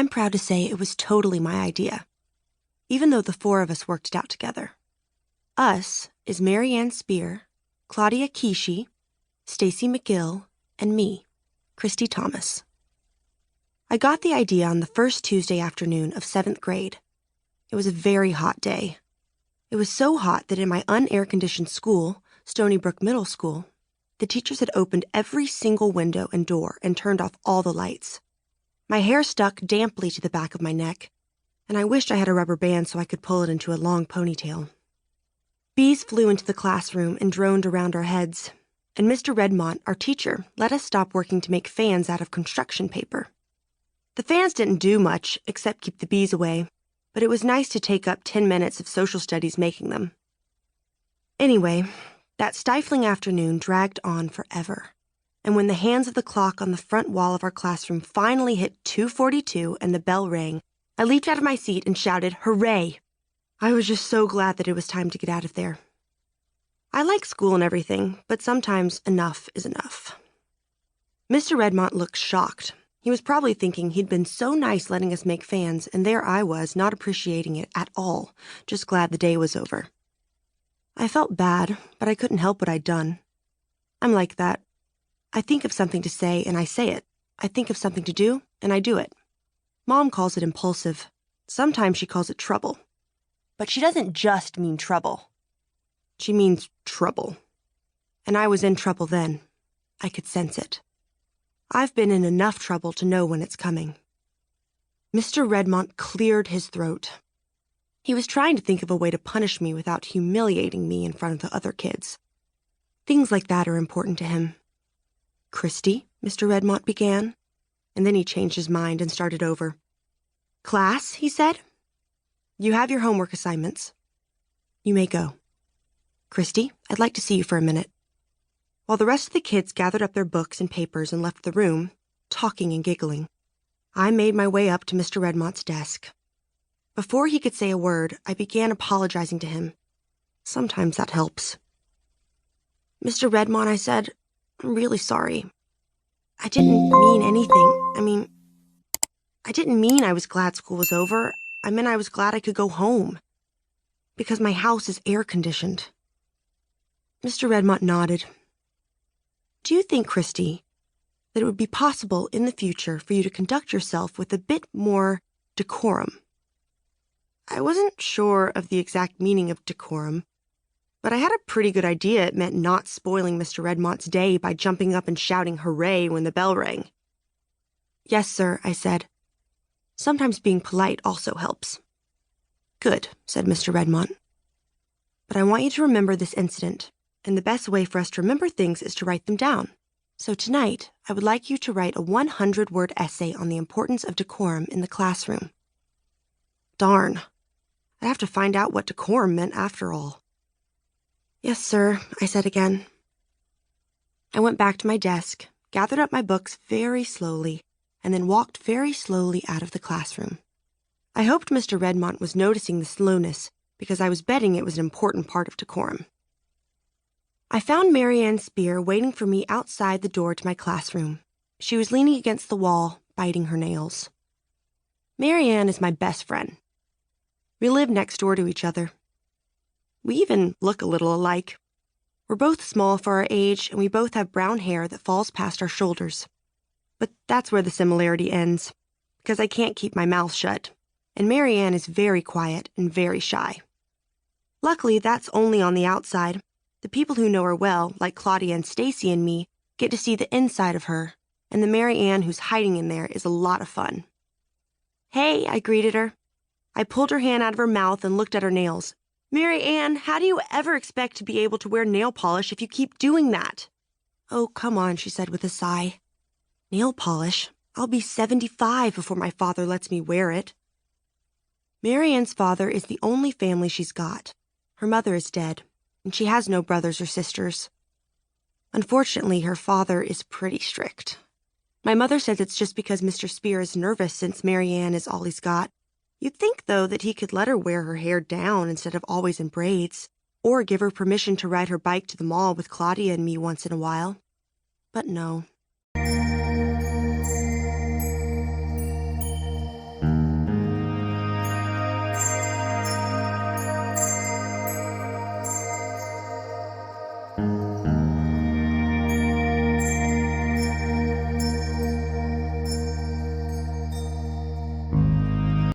I'm proud to say it was totally my idea, even though the four of us worked it out together. Us is Mary Ann Spear, Claudia Kishi, Stacy McGill, and me, Kristy Thomas. I got the idea on the first Tuesday afternoon of 7th grade. It was a very hot day. It was so hot that in my unair-conditioned school, Stoneybrook Middle School, the teachers had opened every single window and door and turned off all the lights. My hair stuck damply to the back of my neck, and I wished I had a rubber band so I could pull it into a long ponytail. Bees flew into the classroom and droned around our heads, and Mr. Redmont, our teacher, let us stop working to make fans out of construction paper. The fans didn't do much except keep the bees away, but it was nice to take up 10 minutes of social studies making them. Anyway, that stifling afternoon dragged on forever, and when the hands of the clock on the front wall of our classroom finally hit 2:42 and the bell rang, I leaped out of my seat and shouted, "Hooray!" I was just so glad that it was time to get out of there. I like school and everything, but sometimes enough is enough. Mr. Redmont looked shocked. He was probably thinking he'd been so nice letting us make fans, and there I was, not appreciating it at all, just glad the day was over. I felt bad, but I couldn't help what I'd done. I'm like that. I think of something to say, and I say it. I think of something to do, and I do it. Mom calls it impulsive. Sometimes she calls it trouble. But she doesn't just mean trouble. She means trouble. And I was in trouble then. I could sense it. I've been in enough trouble to know when it's coming. Mr. Redmont cleared his throat. He was trying to think of a way to punish me without humiliating me in front of the other kids. Things like that are important to him. "Kristy," Mr. Redmont began, and then he changed his mind and started over. "Class," he said, "you have your homework assignments. You may go. Kristy, I'd like to see you for a minute." While the rest of the kids gathered up their books and papers and left the room, talking and giggling, I made my way up to Mr. Redmont's desk. Before he could say a word, I began apologizing to him. Sometimes that helps. "Mr. Redmont," I said, "I'm really sorry. I didn't mean anything. I didn't mean I was glad school was over. I meant I was glad I could go home. Because my house is air-conditioned." Mr. Redmont nodded. "Do you think, Kristy, that it would be possible in the future for you to conduct yourself with a bit more decorum?" I wasn't sure of the exact meaning of decorum, but I had a pretty good idea it meant not spoiling Mr. Redmont's day by jumping up and shouting hooray when the bell rang. "Yes, sir," I said. "Sometimes being polite also helps." "Good," said Mr. Redmont. "But I want you to remember this incident, and the best way for us to remember things is to write them down. So tonight, I would like you to write a 100-word essay on the importance of decorum in the classroom." Darn. I'd have to find out what decorum meant after all. "Yes, sir," I said again. I went back to my desk, gathered up my books very slowly, and then walked very slowly out of the classroom. I hoped Mr. Redmont was noticing the slowness, because I was betting it was an important part of decorum. I found Mary Ann Spear waiting for me outside the door to my classroom. She was leaning against the wall, biting her nails. Mary Ann is my best friend. We live next door to each other. We even look a little alike. We're both small for our age, and we both have brown hair that falls past our shoulders. But that's where the similarity ends, because I can't keep my mouth shut, and Mary Ann is very quiet and very shy. Luckily, that's only on the outside. The people who know her well, like Claudia and Stacy and me, get to see the inside of her, and the Mary Ann who's hiding in there is a lot of fun. "Hey," I greeted her. I pulled her hand out of her mouth and looked at her nails. "Mary Ann, how do you ever expect to be able to wear nail polish if you keep doing that?" "Oh, come on," she said with a sigh. "Nail polish? I'll be 75 before my father lets me wear it." Mary Ann's father is the only family she's got. Her mother is dead, and she has no brothers or sisters. Unfortunately, her father is pretty strict. My mother says it's just because Mr. Spear is nervous since Mary Ann is all he's got. You'd think, though, that he could let her wear her hair down instead of always in braids, or give her permission to ride her bike to the mall with Claudia and me once in a while. But no,